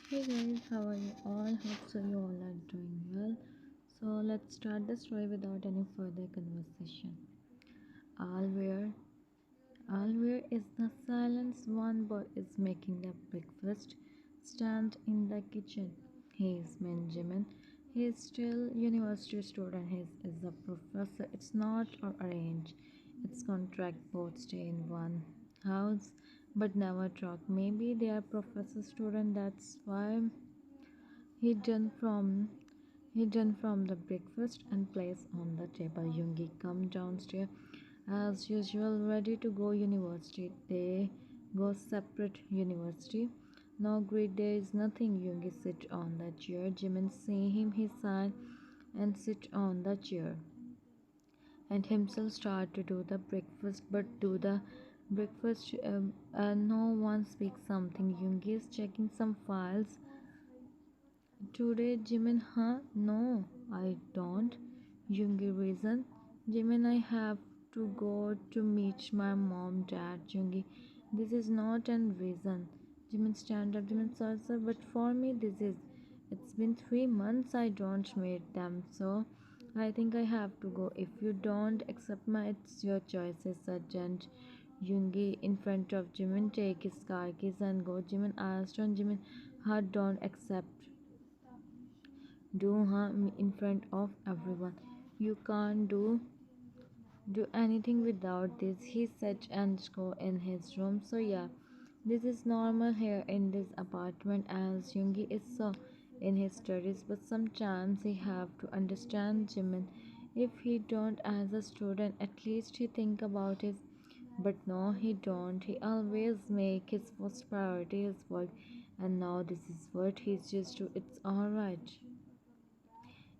Hey guys, how are you all? Hope so you all are doing well. So let's start the story without any further conversation. Alware, Alware is the silence. One boy is making the breakfast. Stand in the kitchen. He is Benjamin. He is still university student. He is a professor. It's not or arrange. It's contract. Both stay in one house but never talk. Maybe they are professor student. That's why hidden from hidden from the breakfast and place on the table. Yoongi come downstairs as usual, ready to go university. They go separate university. No great, there is nothing. Yoongi sit on the chair. Jimin see him, he sigh and sit on the chair and himself start to do the breakfast, but do the breakfast no one speaks something. Yoongi is checking some files. Today, Jimin, huh? No, I don't. Yoongi reason. Jimin, I have to go to meet my mom, dad. Yoongi, this is not an reason. Jimin stand up. Jimin sorry, sir, but for me this is. It's been 3 months I don't meet them, so I think I have to go. If you don't accept my, it's your choice, Sergeant. Yoongi in front of Jimin take his car keys and go. Jimin asked on Jimin, her don't accept do harm in front of everyone. You can't do anything without this. He said and go in his room. So yeah, this is normal here in this apartment as Yoongi is so in his studies, but sometimes he have to understand Jimin. If he don't as a student, at least he think about his, but no he don't. He always make his first priority his work, and now this is what he's just do. It's alright.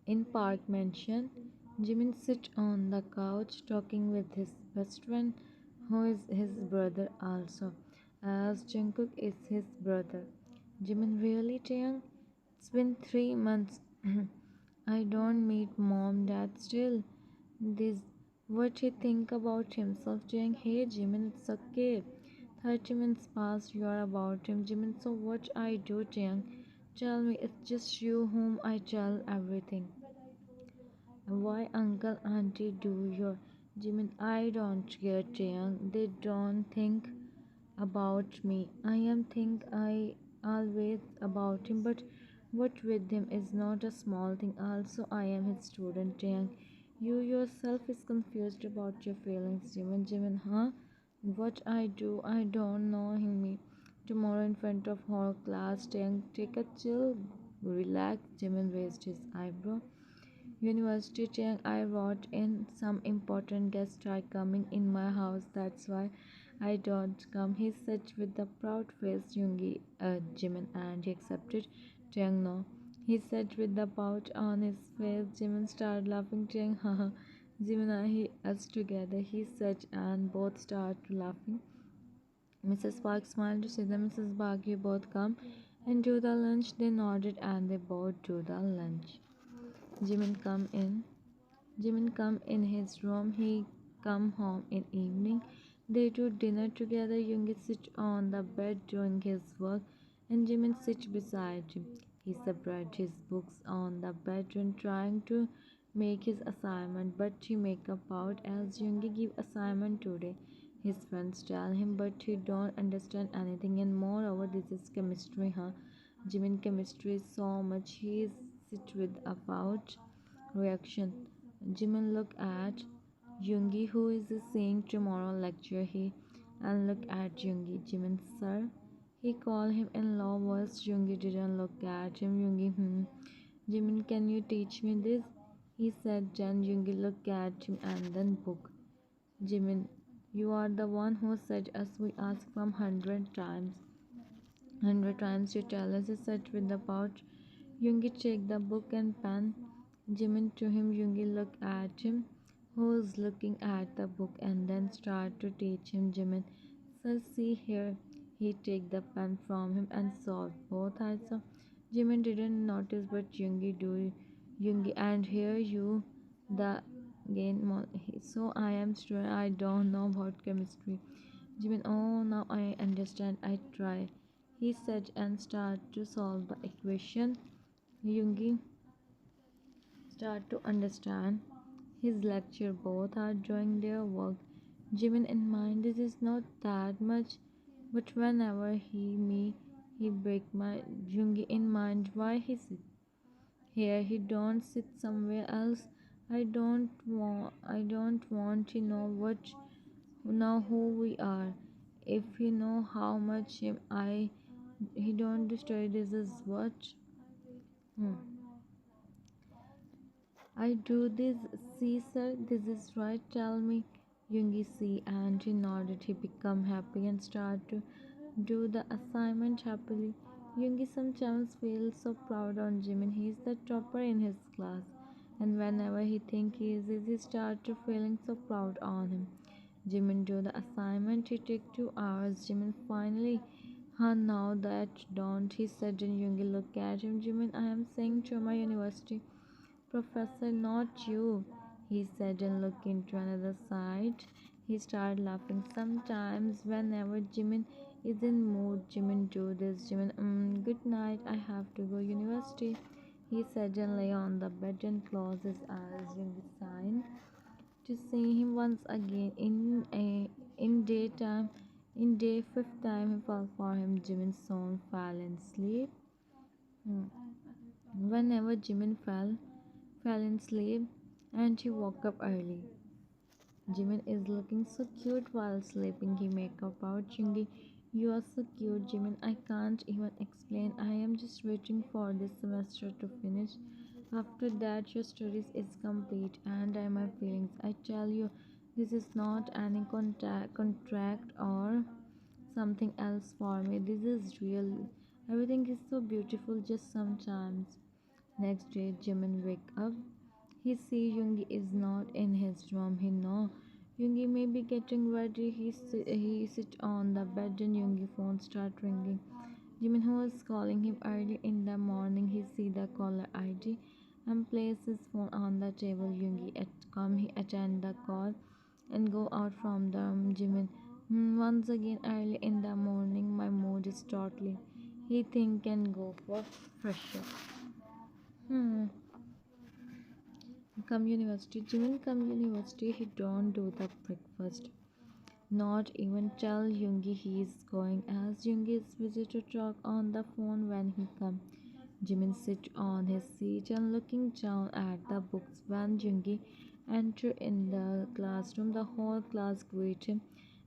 In Park Mansion, Jimin sits on the couch talking with his best friend, who is his brother also, as Jungkook is his brother. Jimin, really, Taeyang? It's been 3 months. I don't meet mom, dad still. This what he think about himself, Taeyang. Hey, Jimin, it's okay. 30 minutes past, you are about him, Jimin. So what I do, Taeyang? Tell me, it's just you whom I tell everything. Why uncle auntie do your Jimin? I don't care, Taeyang. They don't think about me. I am think I always about him, but what with him is not a small thing. Also, I am his student, Taeyang. You yourself is confused about your feelings, Jimin. Jimin, huh? What I do, I don't know him. Me tomorrow in front of whole class, Taeyang. Take a chill, relax. Jimin raised his eyebrow. University Chang, I wrote in some important guests are coming in my house. That's why I don't come. He said with the proud face, Yoongi, Jimin, and he accepted. Chang, no. He said with the pout on his face. Jimin started laughing. Chang, haha. Jimin and he us together. He said, and both started laughing. Mrs. Park smiled to see them. Mrs. Park, you both come and do the lunch. They nodded and they both do the lunch. Jimin come in. Jimin come in his room. He come home in evening. They do dinner together. Yoongi sit on the bed doing his work, and Jimin sits beside him. He spread his books on the bed and trying to make his assignment, but he make up out as Yoongi give assignment today. His friends tell him, but he don't understand anything, and moreover, this is chemistry, huh? Jimin chemistry is so much. He is sit with about reaction. Jimin look at Yoongi, who is saying tomorrow lecture. He and look at Yoongi. Jimin, sir. He called him in low voice. Yoongi didn't look at him. Yoongi, Jimin, can you teach me this? He said. Then Yoongi looked at him and then book. Jimin, you are the one who said us we ask from 100 times. 100 times you tell us. He said with the pouch. Yoongi take the book and pen. Jimin to him. Yoongi look at him, who's looking at the book, and then start to teach him. Jimin, sir, see here. He take the pen from him and solved both eyes. Jimin didn't notice, but Yoongi do. Yoongi, and here you, the again. So I am sure I don't know about chemistry. Jimin, oh now I understand. I try. he said and started to solve the equation. Yoongi start to understand his lecture. Both are doing their work. Jimin in mind, this is not that much, but whenever he break my Jungi in mind, why he sit here? He don't sit somewhere else. I don't want to know who we are. If he know how much he don't destroy this is what. Hmm. I do this, see, sir, this is right, tell me. Yoongi see, and he nodded. He become happy and start to do the assignment happily. Yoongi sometimes feels so proud on Jimin. He is the topper in his class, and whenever he think he start to feeling so proud on him. Jimin do the assignment. It take 2 hours. Jimin finally, huh, now that don't he said, and Yoongi look at him. Jimin, I am saying to my university professor, not you, he said and looked into another side. He started laughing. Sometimes, whenever Jimin is in mood, Jimin do this. Jimin, good night, I have to go university. He said and lay on the bed and closed his eyes in the sign to see him once again in daytime. In day fifth time, he fell for him. Jimin soon fell in sleep. Hmm. Whenever Jimin fell in sleep and he woke up early. Jimin is looking so cute while sleeping. He make up out Chungi. You are so cute, Jimin. I can't even explain. I am just waiting for this semester to finish. After that, your studies is complete, and I my feelings. I tell you, this is not any contract or something else for me. This is real. Everything is so beautiful just sometimes. Next day, Jimin wake up. He see Yoongi is not in his room. He know Yoongi may be getting ready. He sit on the bed and Yoongi phone start ringing. Jimin, who was calling him early in the morning, he see the caller ID and place his phone on the table. Yoongi he attend the call and go out from the room. Jimin, once again early in the morning, my mood is totally. He think can go for fresh up. Hmm. Come university. Jimin come university. He don't do the breakfast. Not even tell Yoongi he is going, as Yoongi is busy to talk on the phone when he come. Jimin sit on his seat and looking down at the books. When Yoongi enter in the classroom, the whole class greet him.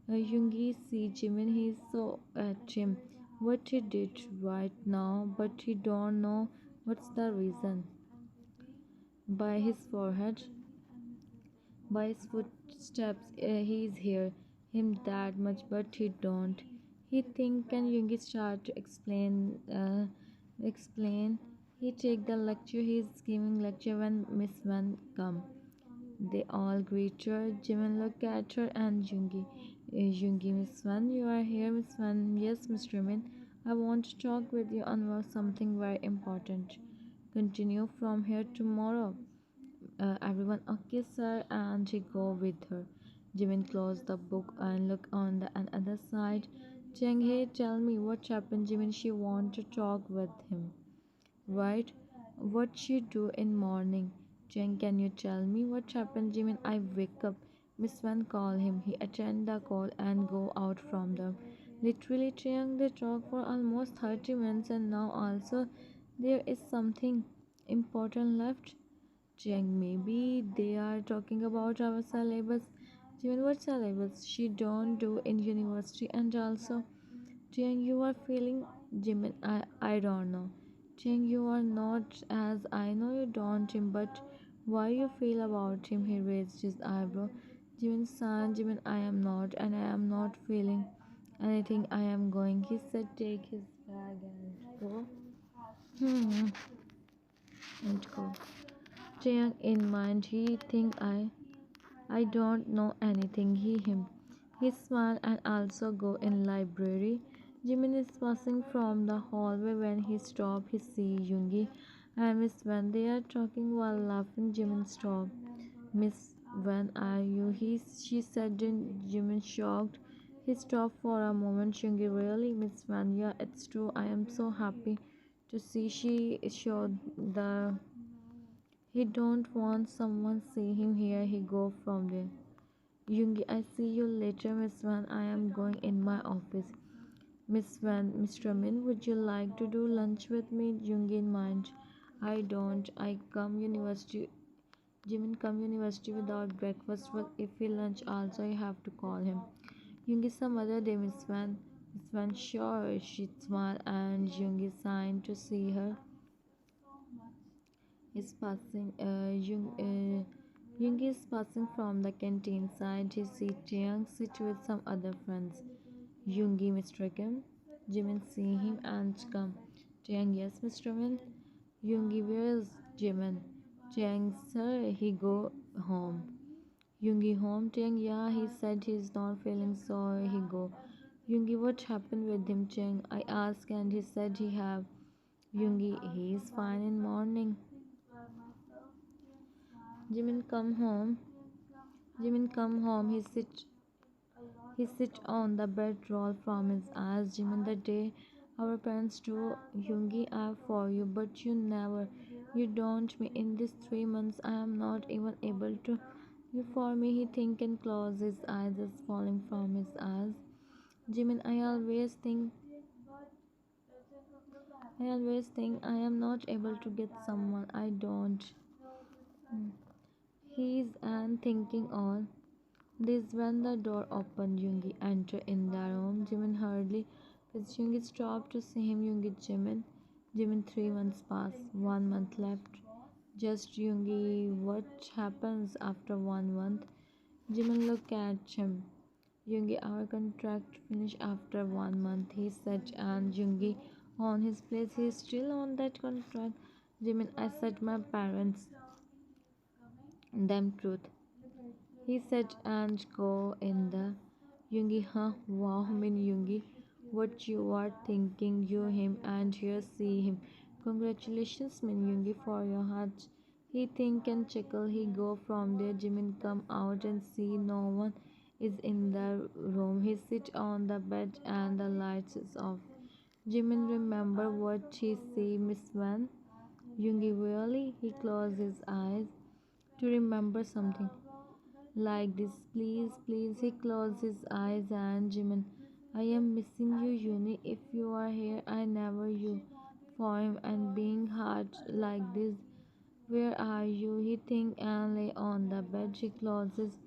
Yoongi see Jimin. He saw at him what he did right now, but he don't know what's the reason. By his forehead, by his footsteps, he's hear him that much, but he don't. He think and Yoongi start to explain. He take the lecture. He's giving lecture when Miss Van come. They all greet her. Jimin look at her and Yoongi. Yoongi, Miss Van, you are here, Miss Van. Yes, Mr. Min. I want to talk with you on something very important. Continue from here tomorrow. Everyone, okay, sir, and she go with her. Jimin closed the book and looked on the other side. Cheng, hey, tell me what happened, Jimin. She want to talk with him, right? What she do in morning? Cheng, can you tell me what happened, Jimin? I wake up. Miss Van call him. He attend the call and go out from them. Literally, Cheng, they talk for almost 30 minutes, and now also there is something important left. Jiang, maybe they are talking about our syllabus. Jimin, what syllabus? She don't do in university, and also Jiang, you are feeling Jimin. I don't know. Jiang, you are not, as I know you don't him, but why you feel about him? He raised his eyebrow. Jimin san, Jimin, I am not, and I am not feeling anything. I am going. He said, take his bag and go. Hmm. And go. Jiang in mind, he think I don't know anything. He smile and also go in library. Jimin is passing from the hallway when he stop. He see Yoongi and Miss Wen. They are talking while laughing. Jimin stop. Miss Wen, are you? She said. Jimin shocked. He stopped for a moment. Shungi, really, Miss Vanya, it's true. I am so happy to see she showed the. He don't want someone see him here. He go from there. Yoongi, I see you later, Miss Van. I am going in my office. Miss Van, Mr. Min, would you like to do lunch with me? Yoongi in mind. I don't. I come university. Jimin come university without breakfast. Well, if he lunch also, I have to call him. Yoongi some other day, Miss Van. Miss Van, sure. She smiled and Yoongi signed to see her is passing. Jung is passing from the canteen side. He sees Jiang sit with some other friends. Yoongi, Mr. Kim. Jimin see him and come. Jiang, yes, Mr. Min. Yoongi, where is Jimin? Jiang, sir, he go home. Yoongi, home? Jiang, yeah, he said he's not feeling so he go. Yoongi, what happened with him, Jiang? I asked and he said he have. Yoongi, he's fine in morning. Jimin come home. Jimin come home. He sit on the bed, roll from his eyes. Jimin, the day our parents do Yoongi I for you, but you never. You don't me in these 3 months. I am not even able to. You for me. He think and close his eyes, is falling from his eyes. Jimin, I always think I am not able to get someone. I don't. He's and thinking on. This when the door opened, Yoongi entered in the room. Jimin hurriedly with Yoongi stopped to see him. Yoongi, Jimin. Jimin, 3 months passed. 1 month left. Just Yoongi, what happens after 1 month? Jimin looked at him. Yoongi, our contract finished after 1 month, he said, and Yoongi on his place, he's still on that contract. Jimin, I said my parents, them truth. He said and go in the Yoongi, huh? Wow, Min Yoongi, what you are thinking, you him and here see him. Congratulations, Min Yoongi, for your heart. He think and chuckle. He go from there. Jimin come out and see no one is in the room. He sit on the bed and the lights is off. Jimin remember what he see, Miss Van. Yoongi really? He closed his eyes to remember something like this. Please, please. He closed his eyes and Jimin. I am missing you, Uni. If you are here, I never you for him and being hard like this. Where are you? He think and lay on the bed. She closed his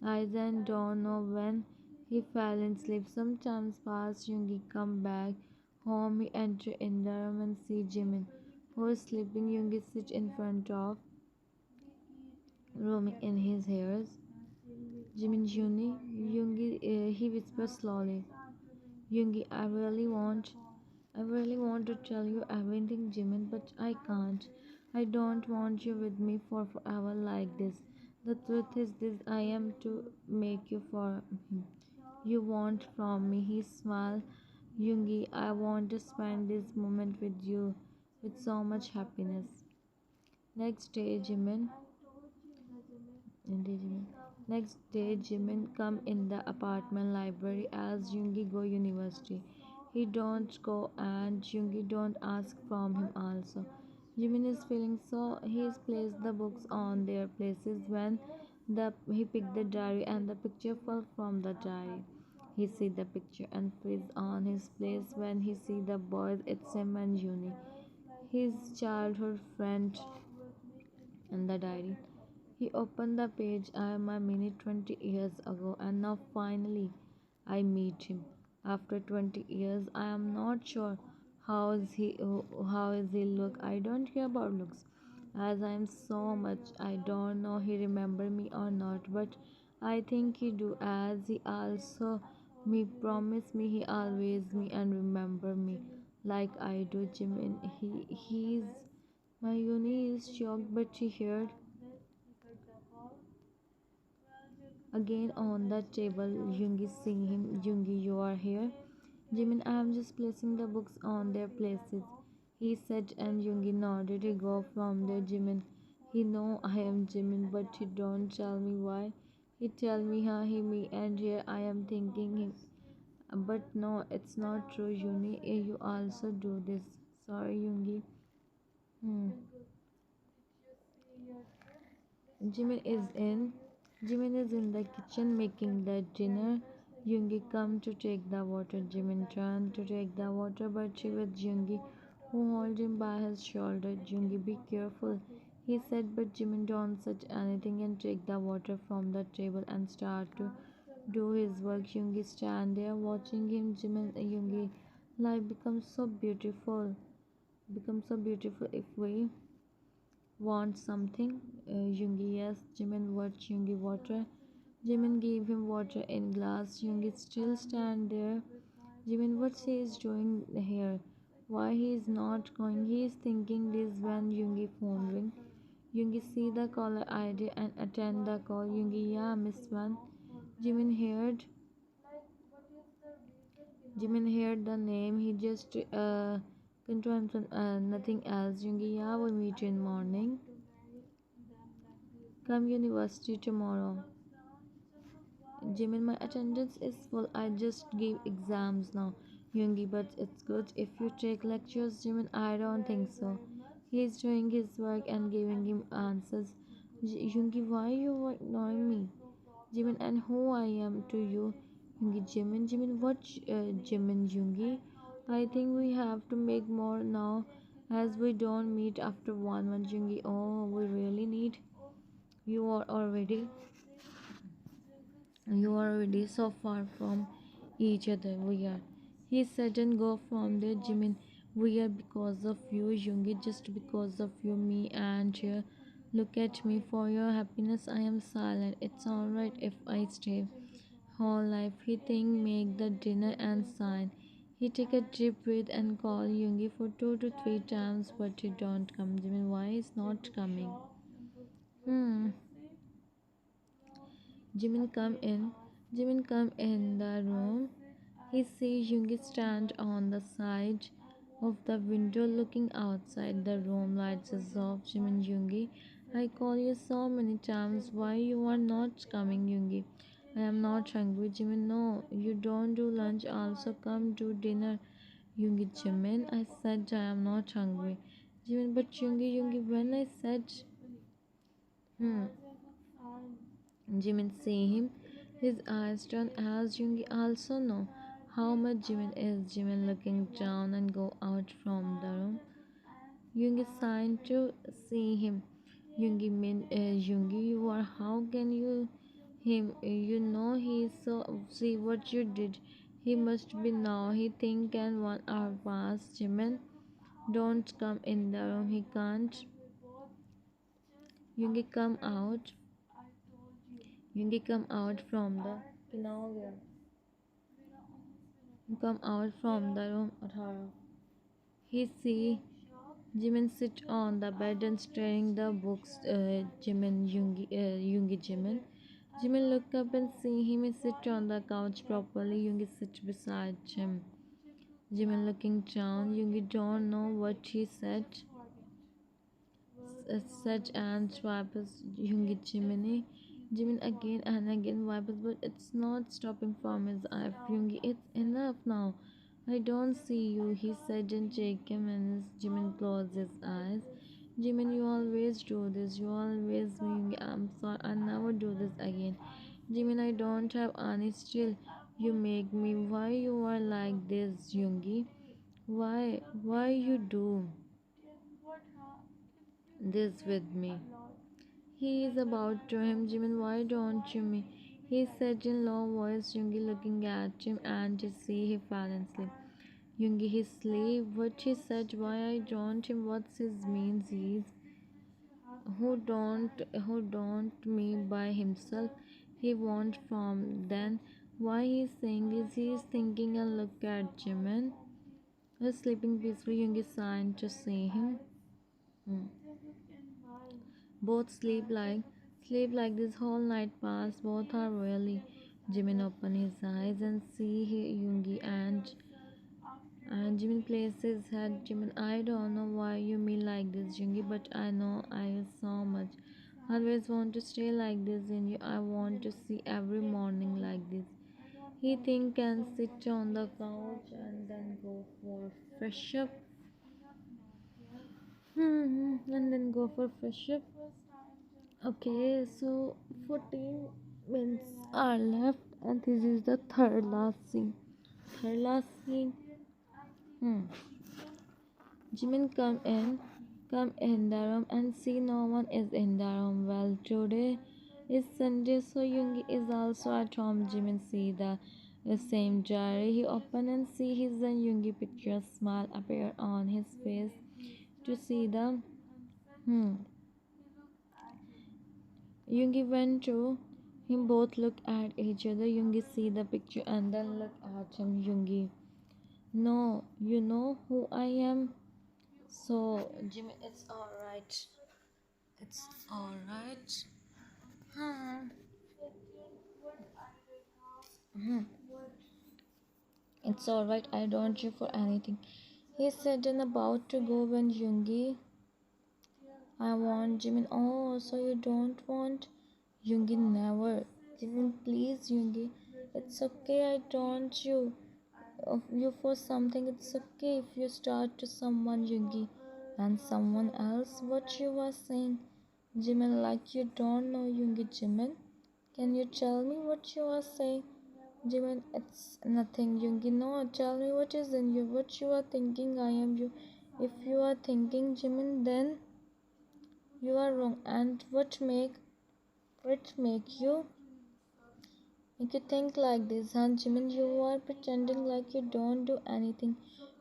eyes and don't know when he fell in sleep. Sometimes past Yoongi come back home. He enter in the room and see Jimin, who is sleeping. Yoongi sit in front of roaming in his hairs. Jimin, Yoongi, he whispers slowly. Yoongi, I really want to tell you everything, Jimin, but I can't. I don't want you with me for forever like this. The truth is this, I am to make you for him. You want from me. He smiled. Yoongi, I want to spend this moment with you with so much happiness. Next day, Jimin. Next day, Jimin come in the apartment library as Yoongi go university. He don't go and Yoongi don't ask from him also. Jimin is feeling so he's placed the books on their places when he picked the diary and the picture fell from the diary. He see the picture and freeze on his place when he see the boys. It's him and Yuni, his childhood friend, in the diary. He opened the page. I am a minute 20 years ago, and now finally I meet him. After 20 years, I am not sure how is he look. I don't care about looks, as I am so much. I don't know he remember me or not, but I think he do, as he also me promise me he always me and remember me like I do. Jimin, he's my uni is shocked, but she heard again on the table. Yoongi seeing him. Yoongi, you are here. Jimin, I am just placing the books on their places, he said, and Yoongi nodded. He go from there. Jimin, he know I am Jimin, but he don't tell me why. He tell me how he me and here I am thinking him. But no, it's not true, Yuni. You also do this. Sorry, Yoongi. Hmm. Jimin is in. Jimin is in the kitchen making the dinner. Yoongi come to take the water. Jimin turned to take the water, but she was Yoongi, who held him by his shoulder. Yoongi, be careful, he said, but Jimin don't say anything and take the water from the table and start to do his work. Yoongi stand there watching him. Jimin Yoongi, life becomes so beautiful if we want something. Yoongi, yes. Jimin, what? Yoongi, water. Jimin gave him water in glass. Yoongi still stand there. Jimin, what he is doing here? Why he is not going? He is thinking this when Yoongi phone ring. Yoongi see the caller ID and attend the call. Yoongi, yeah, Miss One. Jimin heard. Jimin heard the name. He just confirmed nothing else. Yoongi, yeah, we'll meet you in morning. Come university tomorrow. Jimin, my attendance is full. I just gave exams now. Yoongi, but it's good if you take lectures. Jimin, I don't think so. He's doing his work and giving him answers. Yoongi, why you ignoring me? Jimin, and who I am to you? Yoongi, Jimin, what? Jimin, Yoongi, I think we have to make more now, as we don't meet after 1 month. Yoongi, oh, we really need. You are already you are already so far from each other. We are. He said and go from there, Jimin. We are because of you, Yoongi, just because of you, me and here. Look at me for your happiness. I am silent. It's alright if I stay whole life. He think make the dinner and sign. He take a deep breath and call Yoongi for 2 to 3 times, but he don't come. Jimin, why is not coming? Hmm. Jimin come in. Jimin come in the room. He sees Yoongi stand on the side of the window looking outside. The room lights is off. Jimin, Yoongi, I call you so many times. Why you are not coming, Yoongi? I am not hungry. Jimin, no, you don't do lunch. Also come do dinner. Yoongi, Jimin, I said I am not hungry. Jimin, but Yoongi, when I said, hmm. Jimin see him. His eyes turn as Yoongi also know how much Jimin is. Jimin looking down and go out from the room. Yoongi signed to see him. Yoongi, you are. How can you him? You know he so see what you did. He must be now. He think and 1 hour pass. Jimin, don't come in the room. He can't. Yoongi come out. Yoongi come out from the room. Athara. He see Jimin sit on the bed and staring the books. Yoongi, Jimin. Jimin look up and see him sit on the couch properly. Yoongi sit beside him. Jimin looking down. Yoongi don't know what he said. Such and swipes Yoongi, Jimin again and again wipes, but it's not stopping from his eye. Yoongi, it's enough now. I don't see you, he said and shake him and Jimin closed his eyes. Jimin, you always do this. You always Yoongi, I'm sorry, I never do this again. Jimin, I don't have any still. You make me. Why you are like this, Yoongi? Why? Why you do this with me? He is about to him. Jimin, why don't you me? He said in low voice. Yoongi looking at him and to see he fell asleep. Yoongi, his sleep. What he said? Why I don't him? What's his means? He's who don't me by himself. He want from then. Why he's saying is he's thinking and look at Jimin. He's sleeping peacefully. Yoongi signed to see him. Hmm. Both sleep like this whole night past. Both are really. Jimin open his eyes and see Yoongi and Jimin places his head. Jimin, I don't know why you mean like this, Yoongi, but I know I so much. I always want to stay like this in you. I want to see every morning like this. He think can sit on the couch and then go for fresh up. And then go for fresh up. Okay, so 14 minutes are left, and this is the third last scene. Third last scene. Hmm. Jimin come in the room and see no one is in the room. Well, today is Sunday, so Yoongi is also at home. Jimin see the same diary. He open and see his and Yoongi picture. Smile appear on his face to see the hmm. Yoongi went to him. Both look at each other. Yoongi see the picture and then look at him. Yoongi, no, you know who I am. So Jimmy, it's all right. It's all right. Hmm. Hmm. It's all right. I don't you for anything. He said and about to go when Yoongi. I want Jimin. Oh, so you don't want Yoongi? Never. Jimin, please, Yoongi. It's okay. I don't you. Of you for something. It's okay if you start to someone Yoongi and someone else. What you were saying, Jimin? Like you don't know Yoongi, Jimin. Can you tell me what you are saying? Jimin, it's nothing, Yoongi. No, tell me what is in you, what you are thinking. I am you. If you are thinking Jimin, then you are wrong. And what make you think like this, huh, Jimin? You are pretending like you don't do anything.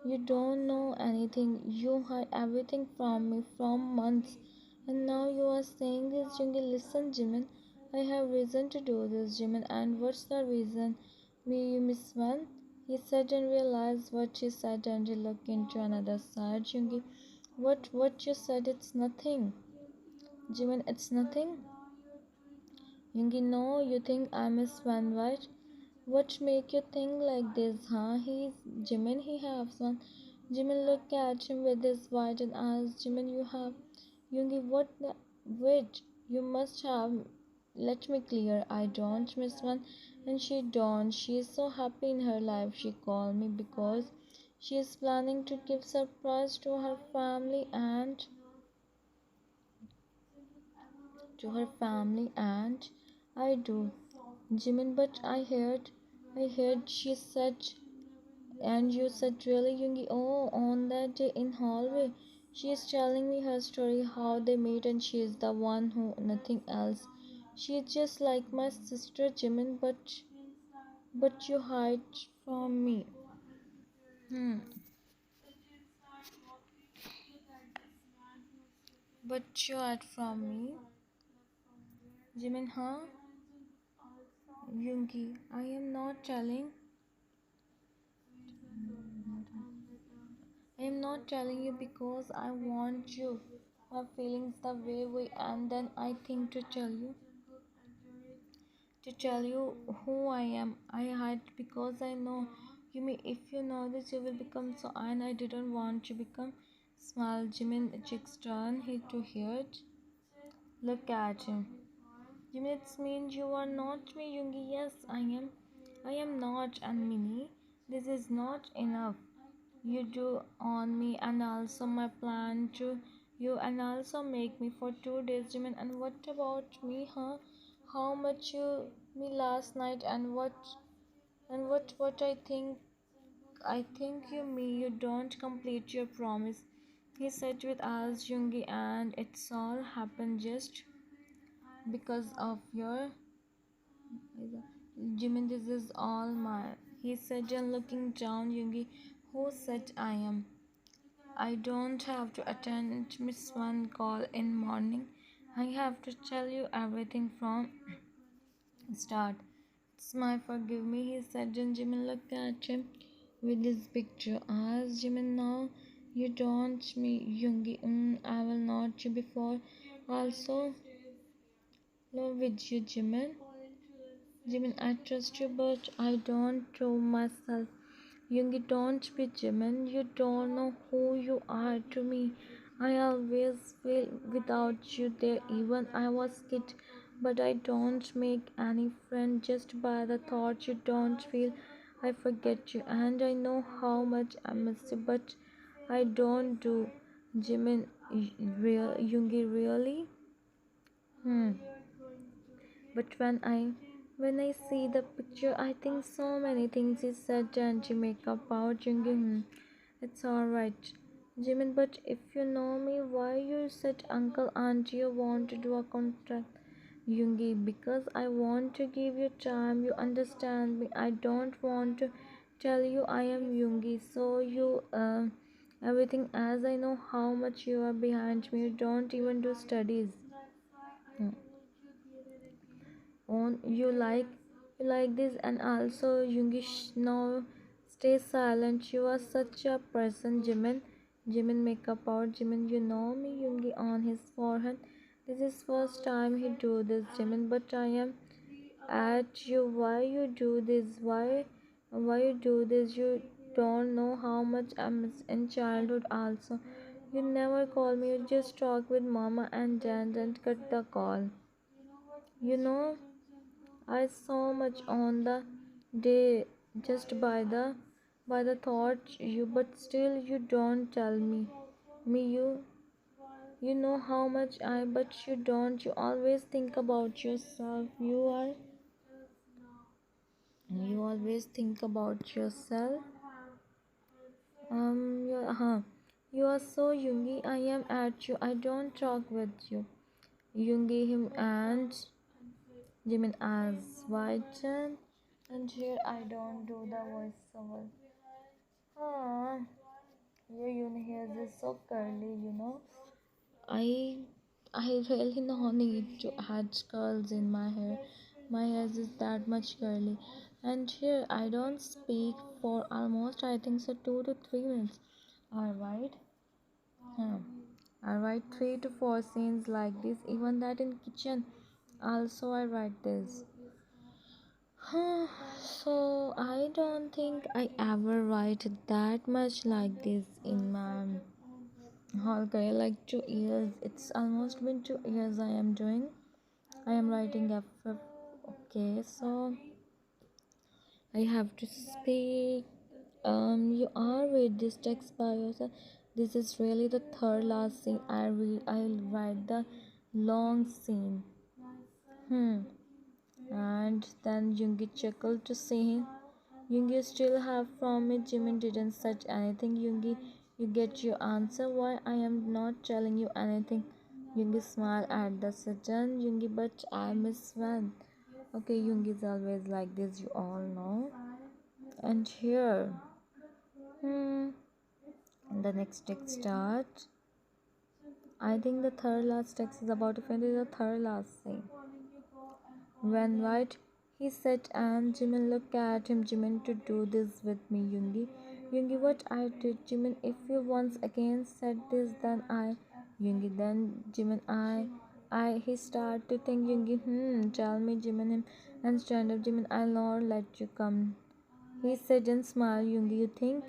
You don't know anything. You hide everything from me from months. And now you are saying this, Jingy. Listen, Jimin. I have reason to do this, Jimin. And what's the reason? We miss one? He said and realized what she said and he looked into another side. Jingy, what you said, it's nothing. Jimin, it's nothing. Jingy, no, you think I'm a swan, right? What make you think like this, huh? He's Jimin, he has one. Jimin looked at him with his wide eyes. Jimin, you have Yoongi, what the wait, you must have let me clear. I don't miss one and she don't. She is so happy in her life. She called me because she is planning to give surprise to her family and I do. Jimin, but I heard she said. And you said really, Yoongi? Oh, on that day in hallway, she is telling me her story, how they met, and she is the one who nothing else. She is just like my sister Jimin, but you hide from me. Hmm. But you hide from me, Jimin, huh? Yoongi, I am not telling. I am not telling you because I want you. My feelings the way we, and then I think to tell you who I am. I hide because I know you may if you know this you will become so and I didn't want to become small. Jimin cheeks turn he to hear it. Look at him. Jimin, it's mean you are not me, Yoongi. Yes, I am. I am not and Minnie. This is not enough. You do on me and also my plan to you and also make me for 2 days, Jimin. And what about me, huh? How much you me last night and what I think you don't complete your promise. He said with us, Jungi, and it's all happened just because of your Jimin. This is all my. He said, and looking down, Jungi, who said I am? I don't have to attend Miss One call in morning. I have to tell you everything from start. It's my forgive me, he said, and Jimin looked at him with his picture. Ask Jimin now. You don't me, Yoongi. I will not you before. Also, love with you, Jimin. Jimin, I trust you, but I don't know myself. Yoongi, don't be Jimin. You don't know who you are to me. I always feel without you there. Even I was kid. but I don't make any friend just by the thought you don't feel I forget you, and I know how much I miss you, but I don't do. Jimin, real Yoongi, really? Hmm. But when I see the picture, I think so many things he said and she make up out Yoongi. It's alright. Jimin, but if you know me, why you said uncle auntie you want to do a contract? Yoongi, because I want to give you time, you understand me. I don't want to tell you I am Yoongi, so you everything as I know how much you are behind me. You don't even do studies. Hmm. On you like this, and also Yoongi, now stay silent. You are such a person, Jimin make up out. Jimin, you know me, Yoongi on his forehead. This is first time he do this, Jimin, but I am at you. Why you do this? Why you do this? You don't know how much I miss in childhood also. You never call me, you just talk with mama and dad and cut the call. You know, I so much on the day just by the thought you, but still you don't tell me you know how much I, but you don't. You always think about yourself. You always think about yourself. You are so Yoongi. I am at you. I don't talk with you. Yoongi him and Jimin as white, and here I don't do the voiceover. Ah, your hair is so curly. I I really no need to add curls in my hair. My hair is that much curly. And here I don't speak for almost I think so 2 to 3 minutes. Alright. Yeah. I write 3 to 4 scenes like this, even that in kitchen. Also I write this. So I don't think I ever write that much like this in my whole career, like 2 years. It's almost been 2 years I am writing FF. Okay, so I have to speak. You are read this text by yourself. This is really the third last scene I read. I'll write the long scene. Hmm. And then Yoongi chuckled to see him. Yoongi still have from it. Jimin didn't say anything. Yoongi, you get your answer. Why I am not telling you anything? Yoongi smiled at the sudden. Yoongi, but I miss Van. Okay, Yoongi is always like this. You all know. And here, hmm, the next text start. I think the third last text is about to finish the third last scene. When right, he said, and Jimin looked at him. Jimin, to do this with me, Yoongi. Yoongi, what I did, Jimin. If you once again said this, then I, Yoongi. Then Jimin, he started to think, Yoongi. Tell me, Jimin, him, and stand up, Jimin. I'll not let you come. He said and smiled. Yoongi, you think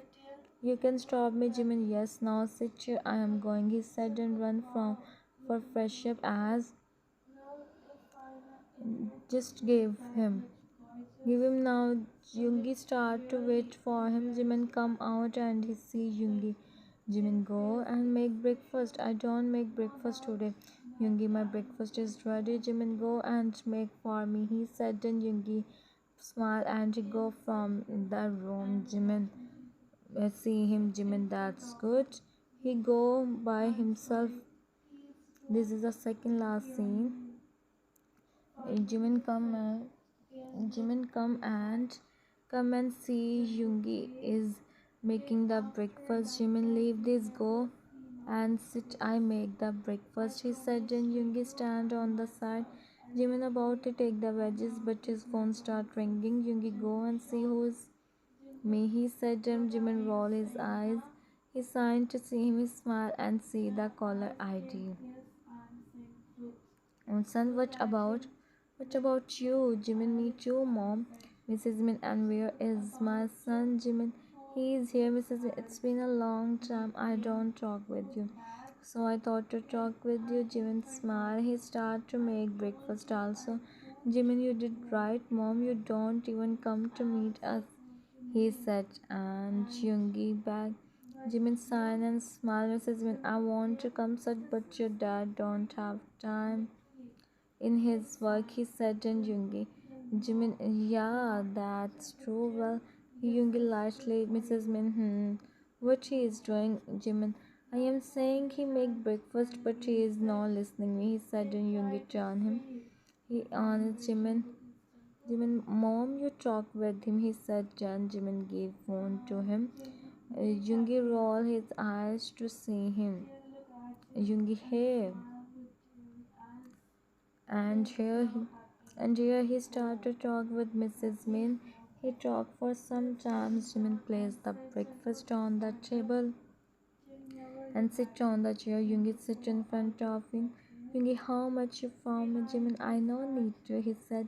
you can stop me, Jimin? Yes. Now sit here. I am going. He said and run from for fresh up as just give him now. Yoongi start to wait for him. Jimin come out and he see Yoongi. Jimin, go and make breakfast. I don't make breakfast today. Yoongi, my breakfast is ready. Jimin, go and make for me. He said and Yoongi smile and he go from the room. Jimin, see him. Jimin, that's good. He go by himself. This is the second last scene. Jimin come and see Yoongi is making the breakfast. Jimin, leave this, go and sit. I make the breakfast, he said. And Yoongi stand on the side. Jimin about to take the veggies, but his phone start ringing. Yoongi, go and see who is me, he said. And Jimin roll his eyes. He signed to see him smile and see the caller ID. And son, what about you? Jimin, me too, mom. Mrs. Min, and where is my son, Jimin? He is here, Mrs. Min. It's been a long time I don't talk with you. So I thought to talk with you. Jimin smiled. He started to make breakfast also. Jimin, you did right, Mom. You don't even come to meet us, he said. And Yoongi back. Jimin sighed and smiled and says, when I want to come, said, but your dad don't have time in his work, he said. And Yoongi. Jimin, yeah, that's true. Well, Yoongi lightly, Mrs. Min, what he is doing, Jimin. I am saying he make breakfast, but he is not listening me, he said. And Yoongi turned him. He honest Jimin. Jimin, Mom, you talk with him, he said. And Jimin gave phone to him. Yoongi rolled his eyes to see him. Yoongi, hey. And here he started to talk with Mrs. Min. He talked for some time. Jimin placed the breakfast on the table and sit on the chair. Yoongi sit in front of him. Yoongi, how much you found me, Jimin? I no need to, he said,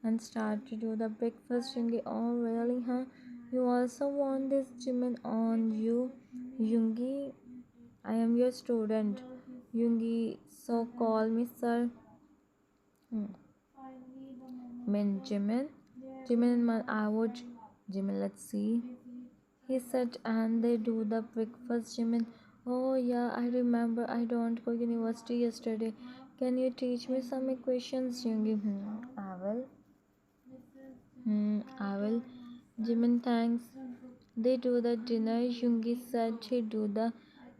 and started to do the breakfast. Yoongi, oh really, huh? You also want this, Jimin, on you? Yoongi, I am your student. Yoongi, so call me sir. Jimin. Jimin and I would. Jimin, let's see. He said, and they do the breakfast. Jimin, oh yeah, I remember. I don't go university yesterday. Can you teach me some equations? Yoongi, I will. I will. Jimin, thanks. They do the dinner. Yoongi said he do the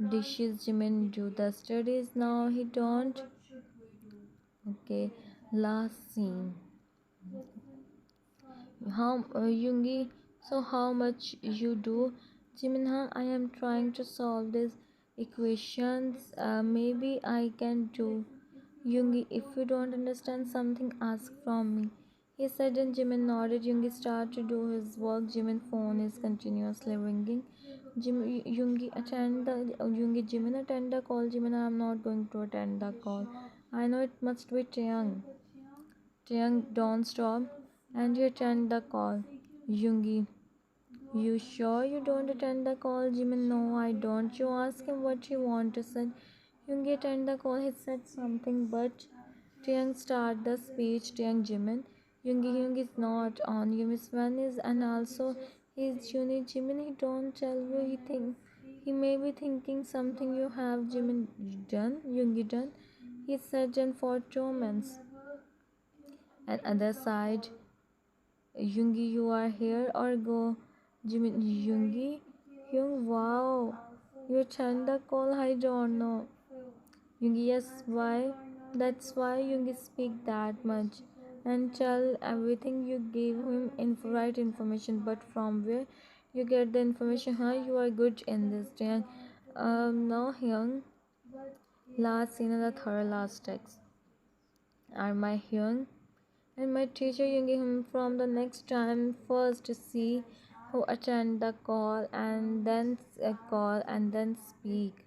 dishes. Jimin do the studies. Now he don't. Okay, last scene. How Yoongi? So how much you do? Jimin, I am trying to solve these equations. Maybe I can do. Yoongi, if you don't understand something, ask from me, he said. And Jimin nodded. Yoongi started to do his work. Jimin's phone is continuously ringing. Jimin, attend the call. Jimin, I am not going to attend the call. I know it must be Taeyang. Taeyang, don't stop. And you attend the call. Yoongi, you sure you don't attend the call? Jimin, no, I don't. You ask him what he want to say. Yoongi attend the call. He said something, but Taeyang start the speech. Taeyang, Jimin. Yoongi is not on. Yumi's one is, and also he's Juni. Jimin, he don't tell you. He may be thinking something you have. Jimin done. Yoongi done. He said, and for 2 months. And other side. Yoongi, you are here or go? Jimin, Yoongi? Young, wow. You attend the call, I don't know. Yoongi, yes, why? That's why Yoongi speak that much. And tell everything you give him right information. But from where you get the information? Huh? You are good in this. And no, Hyung. Last scene and the third last text. Are my Hyung? And my teacher using him from the next time first to see who attend the call and then call and then speak.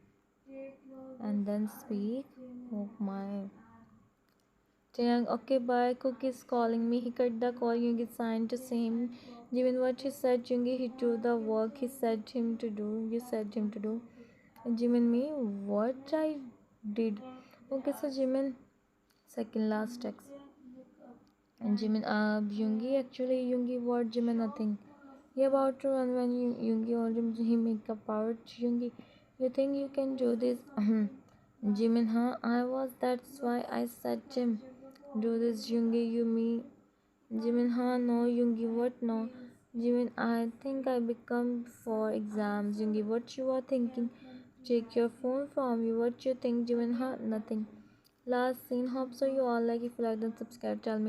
Oh my. Taeyang, okay, bye. Cook is calling me. He cut the call. Yoongi signed to see him. Given what he said, Yoongi, he do the work he said him to do. You said him to do. Jimin, me, what I did. Okay, so Jimin, second last text. And Jimin, Yoongi, what Jimin, nothing. He about to run when Yoongi told him he make up out. Yoongi, you think you can do this? Jimin, I was, that's why I said him. Do this, Yoongi, you me. Jimin, no, Yoongi, what no? Jimin, I think I become for exams. Yoongi, what you are thinking? Take your phone from you. What you think, Jimin, nothing. Last scene. Hope so you all like. If you like, then subscribe. Tell me.